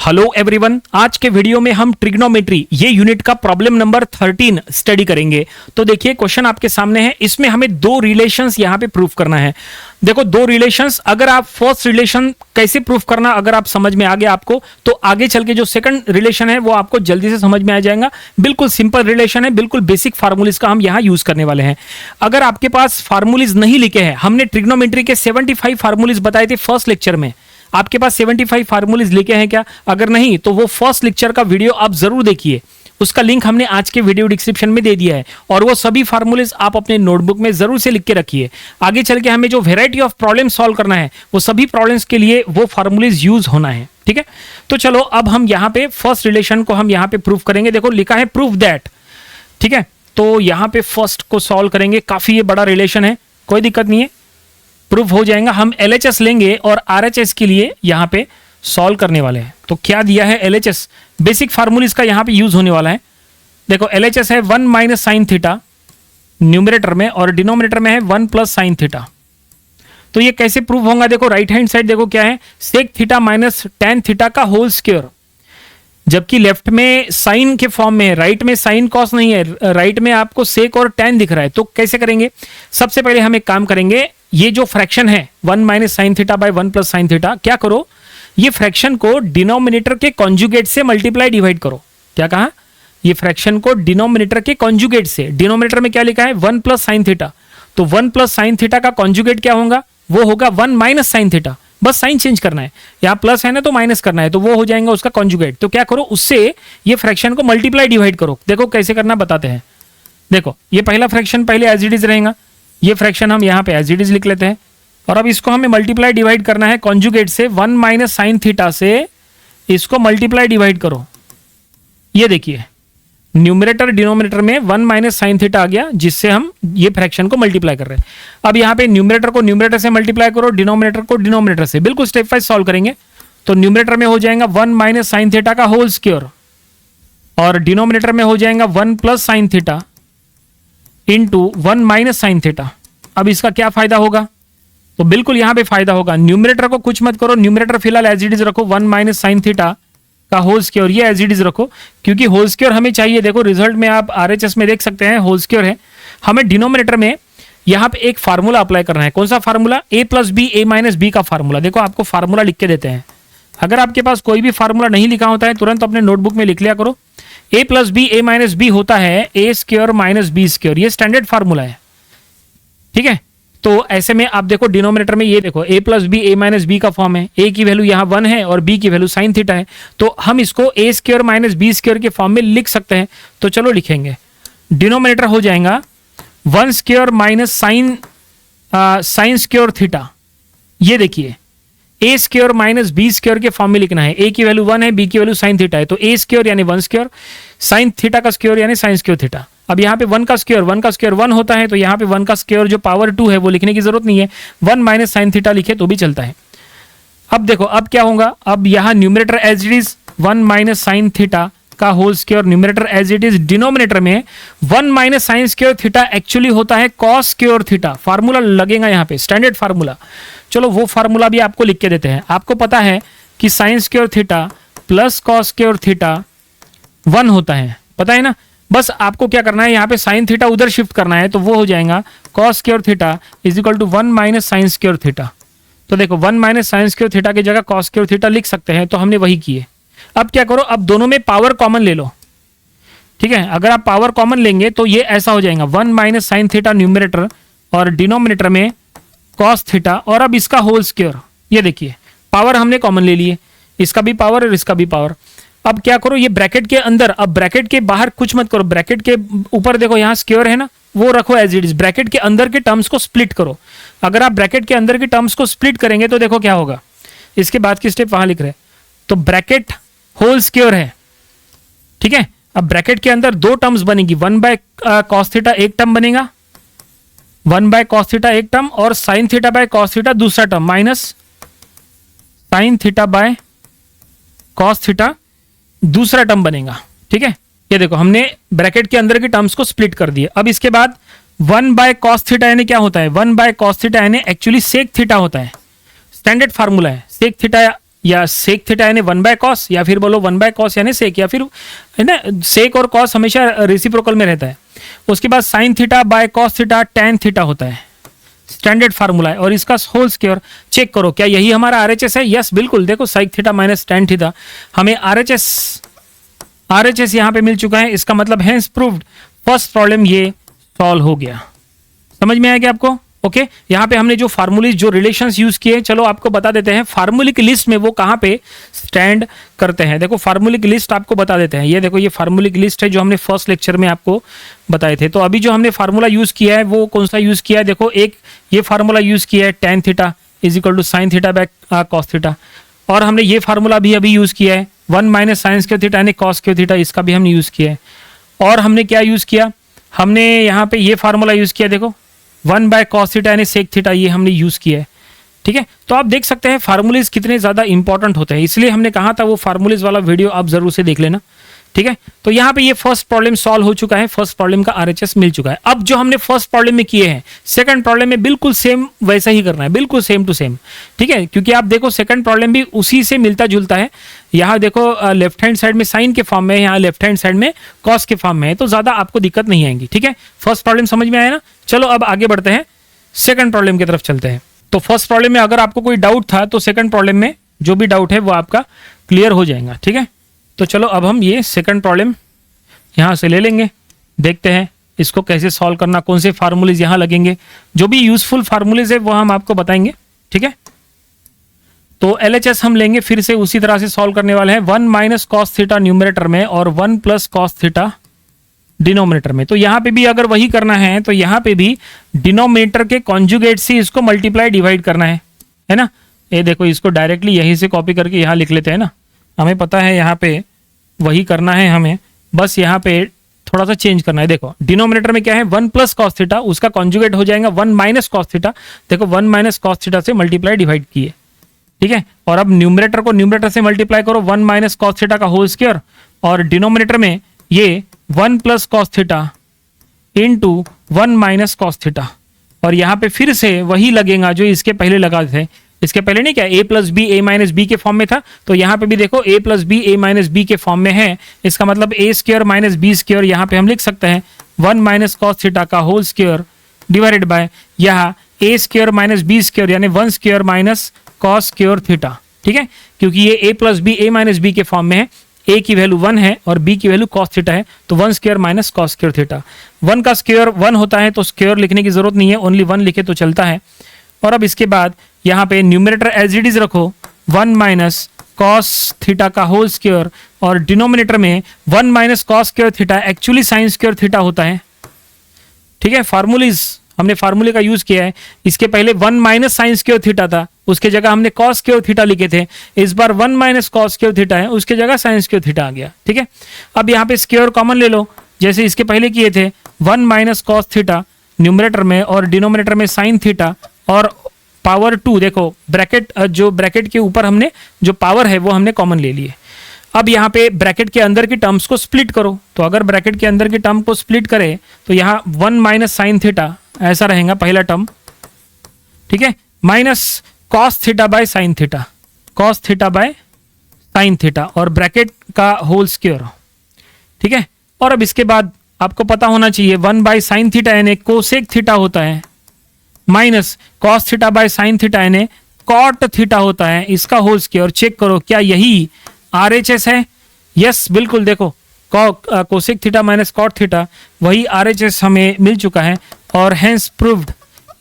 Hello everyone, आज के video में हम ट्रिग्नोमेट्री ये यूनिट का प्रॉब्लम नंबर 13 स्टडी करेंगे। तो देखिए क्वेश्चन आपके सामने है, इसमें हमें दो रिलेशंस यहां पे प्रूफ करना है। देखो दो रिलेशंस, अगर आप फर्स्ट रिलेशन कैसे प्रूफ करना अगर आप समझ में आ गया आपको, तो आगे चल के जो सेकंड रिलेशन है वो आपको जल्दी से समझ में आ जाएगा। बिल्कुल सिंपल रिलेशन है, बिल्कुल बेसिक फार्मूलिस का हम यहां यूज करने वाले हैं। अगर आपके पास फार्मूलिस नहीं लिखे हैं, हमने ट्रिग्नोमेट्री के 75 फार्मूलिस बताए थे फर्स्ट लेक्चर में। आपके पास 75 फार्मूलिस लिखे हैं क्या? अगर नहीं तो वो फर्स्ट लेक्चर का वीडियो आप जरूर देखिए, उसका लिंक हमने आज के वीडियो डिस्क्रिप्शन में दे दिया है। और वो सभी फार्मूलिस आप अपने नोटबुक में जरूर से लिख के रखिए। आगे चल के हमें जो वेराइटी ऑफ प्रॉब्लम सॉल्व करना है वो सभी प्रॉब्लम्स के लिए वो फार्मूलिस यूज होना है। ठीक है, तो चलो अब हम यहाँ पे फर्स्ट रिलेशन को हम यहाँ पे प्रूफ करेंगे। देखो लिखा है प्रूफ दैट। ठीक है, तो यहाँ पे फर्स्ट को सॉल्व करेंगे। काफी ये बड़ा रिलेशन है, कोई दिक्कत नहीं है, प्रूफ हो जाएगा। हम LHS लेंगे और RHS के लिए यहाँ पे सॉल्व करने वाले हैं। तो क्या दिया है LHS, बेसिक फार्मूला इसका यहाँ पे यूज होने वाला है। देखो LHS है 1 माइनस साइन थीटा न्यूमरेटर में और डिनोमिनेटर में है 1 प्लस साइन थीटा। तो ये कैसे प्रूफ होगा? देखो राइट हैंड साइड देखो क्या है, sec theta minus ten theta का होल स्क्वायर, जबकि लेफ्ट में साइन के फॉर्म में है, राइट में साइन कॉस नहीं है, राइट में आपको सेक और टेन दिख रहा है। तो कैसे करेंगे? सबसे पहले हम एक काम करेंगे, ये जो फ्रैक्शन है 1 minus sine theta bye 1 plus sine theta, क्या करो ये फ्रैक्शन को डिनोमिनेटर के कॉन्जुगेट से मल्टीप्लाई डिवाइड करो। क्या कहा? ये फ्रैक्शन को डिनोमिनेटर के कॉन्जुगेट से, डिनोमिनेटर में क्या लिखा है 1 प्लस साइन थीटा, तो 1 प्लस साइन थीटा का कॉन्जुगेट क्या होगा? वो होगा 1 माइनस साइन थीटा। बस साइन चेंज करना है, यहाँ प्लस है ना तो माइनस करना है, तो वो हो जाएगा उसका कॉन्जुगेट। तो क्या करो, उससे ये फ्रैक्शन को मल्टीप्लाई डिवाइड करो। देखो कैसे करना बताते हैं। देखो ये पहला फ्रैक्शन पहले एज इट इज रहेगा, ये फ्रैक्शन हम यहाँ पे एज इट इज लिख लेते हैं। और अब इसको हमें मल्टीप्लाई डिवाइड करना है कॉन्जुगेट से, 1 माइनस साइन थीटा से इसको मल्टीप्लाई डिवाइड करो। ये देखिए न्यूमरेटर डिनोमिनेटर में 1 माइनस साइन थीटा आ गया, जिससे हम ये फ्रैक्शन को मल्टीप्लाई कर रहे हैं। अब यहाँ पे न्यूमरेटर को न्यूमरेटर से मल्टीप्लाई करो, डिनोमिनेटर को डिनोमिनेटर से, बिल्कुल स्टेप वाइज सॉल्व करेंगे। तो न्यूमरेटर में हो जाएगा 1 माइनस साइन थीटा का होल स्क्वायर और डिनोमिनेटर में हो जाएगा 1 plus sine theta into 1 minus sine theta. अब इसका क्या फायदा होगा? तो बिल्कुल यहां पे फायदा होगा, न्यूमरेटर को कुछ मत करो, न्यूमरेटर फिलहाल एज इट इज रखो, 1 माइनस साइन थीटा का होल स्क्वायर, ये एज इट इज रखो क्योंकि होल स्क्वायर हमें चाहिए। देखो रिजल्ट में आप RHS में देख सकते हैं होल स्क्वायर है। हमें डिनोमिनेटर में यहाँ पे एक फार्मूला अप्लाई करना है। कौन सा formula? A plus B A minus B का फार्मूला। देखो आपको फार्मूला लिख के देते हैं, अगर आपके पास कोई भी फार्मूला नहीं लिखा होता है तुरंत अपने नोटबुक में लिख लिया करो। A plus B A minus B होता है A square minus B square, ये स्टैंडर्ड फार्मूला है। ठीक है, तो ऐसे में आप देखो डिनोमिनेटर में ये देखो A plus B A minus B का फॉर्म है, A की वैल्यू यहाँ 1 है और B की वैल्यू साइन थीटा है, तो हम इसको A square minus B square के फॉर्म में लिख सकते हैं। तो चलो लिखेंगे, डिनोमिनेटर हो जाएगा 1 square minus sine square theta. ये देखिए A square minus B square के फॉर्म में लिखना है, A की वैल्यू 1 है, B की वैल्यू साइन थीटा है, तो A स्क्वायर यानी 1 स्क्वायर, साइन थीटा का स्क्वायर यानी साइन स्क्वायर थीटा। अब यहाँ पे 1 का स्क्वायर 1 होता है, तो यहाँ पे 1 का स्क्वायर जो पावर 2 है वो लिखने की जरूरत नहीं है, 1 माइनस साइन थीटा लिखे तो भी चलता है। अब देखो अब क्या होगा, अब यहाँ numerator as it is 1 minus sine theta का whole square, numerator as it is, denominator में 1 minus sine square theta actually होता है कॉस स्क्वायर थीटा। फार्मूला लगेगा यहाँ पे स्टैंडर्ड फार्मूला। चलो वो फार्मूला भी आपको लिख के देते हैं। आपको पता है कि sign square theta plus cos square theta 1 होता है, पता है ना। बस आपको क्या करना है, यहाँ पे साइन थीटा उधर शिफ्ट करना है, तो वो हो जाएगा cos square theta is equal to 1 minus sine square theta. तो देखो 1 माइनस साइन स्क्वायर थीटा की जगह कॉस स्क्वायर थीटा लिख सकते हैं, तो हमने वही किए। अब क्या करो, अब दोनों में पावर कॉमन ले लो। ठीक है, अगर आप पावर कॉमन लेंगे तो ये ऐसा हो जाएगा 1 माइनस साइन थीटा न्यूमरेटर और डिनोमिनेटर में कॉस थीटा, और अब इसका होल स्क्वायर। ये देखिए पावर हमने कॉमन ले लिए, इसका भी पावर और इसका भी पावर। अब क्या करो, ये ब्रैकेट के अंदर, अब ब्रैकेट के बाहर कुछ मत करो, ब्रैकेट के ऊपर देखो यहाँ स्क्वायर है ना, वो रखो एज इट इज। ब्रैकेट के अंदर के टर्म्स को स्प्लिट करो। अगर आप ब्रैकेट के अंदर के टर्म्स को स्प्लिट करेंगे तो देखो क्या होगा, इसके बाद की स्टेप वहां लिख रहे हैं। तो ब्रैकेट होल स्क्वायर है, ठीक है। अब ब्रैकेट के अंदर दो टर्म्स बनेगी, 1 बाय कॉस थीटा एक टर्म बनेगा, 1 बाय कॉस थीटा एक टर्म, और sine theta by cos theta दूसरा term, minus sine theta by cos theta दूसरा टर्म बनेगा। ठीक है, ये देखो हमने ब्रैकेट के अंदर के टर्म्स को स्प्लिट कर दिए। अब इसके बाद 1 बाय कॉस थीटा यानी क्या होता है, 1 बाय कॉस थीटा यानी एक्चुअली सेक थीटा होता है, स्टैंडर्ड फार्मूला है। सेक थीटा या सेक थीटा यानी 1/cos, या फिर बोलो 1/cos यानी सेक, या फिर है ना सेक और कॉस हमेशा रेसिप्रोकल में रहता है। उसके बाद sign theta by cos theta tan theta होता है, स्टैंडर्ड फार्मूला है। और इसका होल स्क्वायर चेक करो, क्या यही हमारा आरएचएस है? यस बिल्कुल, देखो साइक थीटा माइनस tan थीटा, हमें आरएचएस यहाँ पे मिल चुका है। इसका मतलब हैंस प्रूव्ड, फर्स्ट प्रॉब्लम ये सॉल्व हो गया। समझ में आया क्या आपको? ओके यहाँ पे हमने जो फार्मूलीज, जो रिलेशंस यूज किए, चलो आपको बता देते हैं फार्मूलिक लिस्ट में वो कहाँ पे स्टैंड करते हैं। देखो फार्मूलिक लिस्ट आपको बता देते हैं, ये देखो ये फार्मूलिक लिस्ट है जो हमने फर्स्ट लेक्चर में आपको बताए थे। तो अभी जो हमने फार्मूला यूज किया है वो कौन सा यूज किया है? देखो एक ये फार्मूला यूज किया है tan theta is equal to sine theta by cos theta, और हमने ये फार्मूला भी अभी यूज किया है 1 माइनस साइन स्क्वायर थीटा यानी कॉस स्क्वायर थीटा, इसका भी हमने यूज किया है। और हमने क्या यूज किया? हमने यहाँ पे ये फार्मूला यूज किया, देखो 1/cos थीटा यानी सेक थीटा, ये हमने यूज किया है। ठीक है, तो आप देख सकते हैं फार्मूलेज कितने ज्यादा इंपॉर्टेंट होते हैं, इसलिए हमने कहा था वो फार्मूलेज वाला वीडियो आप जरूर से देख लेना। ठीक है, तो यहाँ पे ये फर्स्ट प्रॉब्लम सॉल्व हो चुका है, फर्स्ट प्रॉब्लम का आरएचएस मिल चुका है। अब जो हमने फर्स्ट प्रॉब्लम में किए हैं सेकंड प्रॉब्लम में बिल्कुल सेम वैसा ही करना है, बिल्कुल सेम टू सेम। ठीक है, क्योंकि आप देखो सेकंड प्रॉब्लम भी उसी से मिलता जुलता है। यहाँ देखो लेफ्ट हैंड साइड में साइन के फॉर्म में है, यहाँ लेफ्ट हैंड साइड में कॉस के फॉर्म में है, तो ज्यादा आपको दिक्कत नहीं आएगी। ठीक है, फर्स्ट प्रॉब्लम समझ में आया ना? चलो अब आगे बढ़ते हैं, सेकंड प्रॉब्लम की तरफ चलते हैं। तो फर्स्ट प्रॉब्लम में अगर आपको कोई डाउट था तो सेकंड प्रॉब्लम में जो भी डाउट है वो आपका क्लियर हो जाएगा। ठीक है, तो चलो अब हम ये सेकंड प्रॉब्लम यहाँ से ले लेंगे, देखते हैं इसको कैसे सॉल्व करना, कौन से फार्मूलेज यहाँ लगेंगे, जो भी यूजफुल फार्मूलेज है वो हम आपको बताएंगे। ठीक है, तो LHS हम लेंगे, फिर से उसी तरह से सॉल्व करने वाले हैं। 1 माइनस कॉस थीटा न्यूमरेटर में और 1 प्लस कॉस थीटा डिनोमिनेटर में। तो यहाँ पे भी अगर वही करना है तो यहाँ पे भी डिनोमिनेटर के कॉन्जुगेट से इसको मल्टीप्लाई डिवाइड करना है ना। ये देखो इसको डायरेक्टली यहीं से कॉपी करके यहाँ लिख लेते हैं ना, हमें पता है यहाँ पे वही करना है हमें, बस यहाँ पे थोड़ा सा चेंज करना है। देखो डिनोमिनेटर में क्या है 1 प्लस कॉस थीटा, उसका कॉन्जुगेट हो जाएगा 1 माइनस कॉस थीटा। देखो 1 माइनस कॉस थीटा से मल्टीप्लाई डिवाइड किए। ठीक है, और अब न्यूमरेटर को न्यूमरेटर से मल्टीप्लाई करो 1 माइनस कॉस थीटा का होल स्क्वायर, और डिनोमिनेटर में ये 1 plus cos theta into 1 minus cos theta, और यहाँ पे फिर से वही लगेगा जो इसके पहले लगा थे। इसके पहले नहीं क्या a plus B A minus B के फॉर्म में था, तो यहाँ पे भी देखो a plus B A minus B के फॉर्म में है। इसका मतलब a square minus B square, यहाँ पे हम लिख सकते हैं 1 माइनस कॉस थीटा का होल स्क्वायर डिवाइडेड बाय यहाँ a square minus B square यानी 1 square minus cos square theta. ठीक है, क्योंकि ये a plus B A minus B के फॉर्म में है, a की वैल्यू 1 है और b की वैल्यू कॉस थीटा है, तो 1 square minus cos square theta. 1 का स्क्वायर 1 होता है तो स्क्वायर लिखने की जरूरत नहीं है, ओनली 1 लिखे तो चलता है। और अब इसके बाद यहाँ पे न्यूमरेटर एज इट इज रखो 1 माइनस कॉस थीटा का होल स्क्वायर, और डिनोमिनेटर में 1 minus cos square theta actually sign square theta होता है। ठीक है, फार्मूलीज हमने फार्मूले का यूज किया है। इसके पहले 1 माइनस साइन स्क्वायर थीटा था, उसके जगह हमने कॉस स्क्वायर थीटा लिखे थे। इस बार 1 माइनस कॉस स्क्वायर थीटा है, उसके जगह साइन स्क्वायर थीटा आ गया। ठीक है, अब यहाँ पे स्क्वायर कॉमन ले लो, जैसे इसके पहले किए थे 1 माइनस कॉस थीटा न्यूमरेटर में और डिनोमिनेटर में साइन थीटा, और पावर 2 देखो ब्रैकेट, जो ब्रैकेट के ऊपर हमने जो पावर है वो हमने कॉमन ले लिए। अब यहाँ पे ब्रैकेट के अंदर की टर्म्स को स्प्लिट करो, तो अगर ब्रैकेट के अंदर की टर्म को स्प्लिट करे तो यहाँ 1 माइनस साइन थीटा ऐसा रहेगा पहला टर्म। ठीक है, minus cos theta by sine theta, cos theta by sine theta, और ब्रैकेट का होल स्क्वायर। ठीक है, और अब इसके बाद आपको पता होना चाहिए 1 बाय साइन थीटा यानी कोसेक थीटा होता है, minus cos theta by sine theta यानी कॉट थीटा होता है, इसका होल स्क्वायर। चेक करो क्या यही RHS है? यस बिल्कुल, देखो cosec theta minus cot theta वही RHS हमें मिल चुका है, और हैंस प्रूव्ड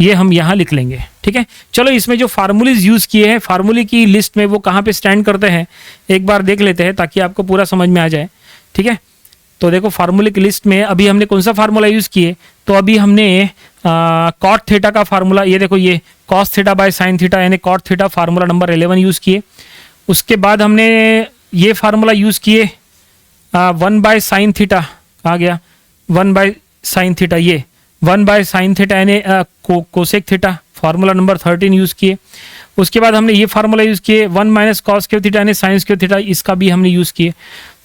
ये हम यहाँ लिख लेंगे। ठीक है, चलो इसमें जो फार्मूलीज यूज किए हैं फार्मूले की लिस्ट में वो कहाँ पे स्टैंड करते हैं एक बार देख लेते हैं, ताकि आपको पूरा समझ में आ जाए। ठीक है, तो देखो फार्मूले की लिस्ट में अभी हमने कौन सा फार्मूला यूज किए, तो अभी हमने कॉट थीटा का फार्मूला, ये देखो ये cos theta by sine theta यानी cot theta formula number 11 use किए। उसके बाद हमने ये फार्मूला यूज किए 1 बाय साइन थीटा आ गया, 1 बाय साइन थीटा, ये 1 बाय साइन थीटा यानी cosec theta formula number 13 use किए। उसके बाद हमने ये फार्मूला यूज किए 1 माइनस कॉस स्क्वायर थीटा यानी साइन स्क्वायर थीटा, इसका भी हमने यूज किए।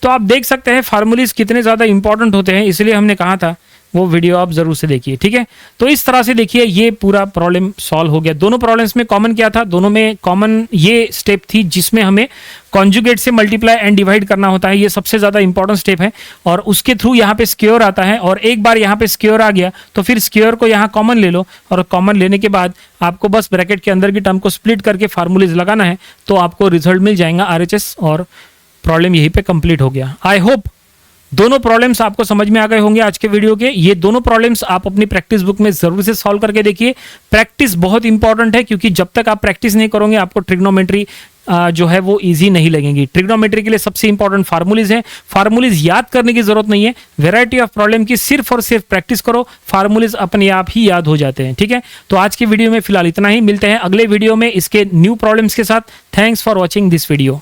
तो आप देख सकते हैं फार्मूलीज कितने ज़्यादा इंपॉर्टेंट होते हैं, इसलिए हमने कहा था वो वीडियो आप जरूर से देखिए, ठीक है। तो इस तरह से देखिए ये पूरा प्रॉब्लम सॉल्व हो गया। दोनों प्रॉब्लम्स में कॉमन क्या था, दोनों में कॉमन ये स्टेप थी जिसमें हमें कॉन्जुगेट से मल्टीप्लाई एंड डिवाइड करना होता है। ये सबसे ज्यादा इंपॉर्टेंट स्टेप है और उसके थ्रू यहाँ पे स्क्वायर आता है, और एक बार यहाँ पे स्क्वायर आ गया तो फिर स्क्वायर को यहाँ कॉमन ले लो, और कॉमन लेने के बाद आपको बस ब्रैकेट के अंदर की टर्म को स्प्लिट करके फार्मूलेज लगाना है, तो आपको रिजल्ट मिल जाएगा RHS, और प्रॉब्लम यहीं पे कंप्लीट हो गया। आई होप दोनों प्रॉब्लम्स आपको समझ में आ गए होंगे आज के वीडियो के। ये दोनों प्रॉब्लम्स आप अपनी प्रैक्टिस बुक में जरूर से सॉल्व करके देखिए। प्रैक्टिस बहुत इंपॉर्टेंट है, क्योंकि जब तक आप प्रैक्टिस नहीं करोगे आपको ट्रिग्नोमेट्री जो है वो इजी नहीं लगेगी। ट्रिग्नोमेट्री के लिए सबसे इंपॉर्टेंट फार्मूलीज है, फार्मूलीज याद करने की जरूरत नहीं है। वैरायटी ऑफ प्रॉब्लम की सिर्फ और सिर्फ प्रैक्टिस करो, फार्मूलीज अपने आप ही याद हो जाते हैं, ठीक है। तो आज की वीडियो में फिलहाल इतना ही, मिलते हैं अगले वीडियो में इसके न्यू प्रॉब्लम्स के साथ। Thanks for watching this video.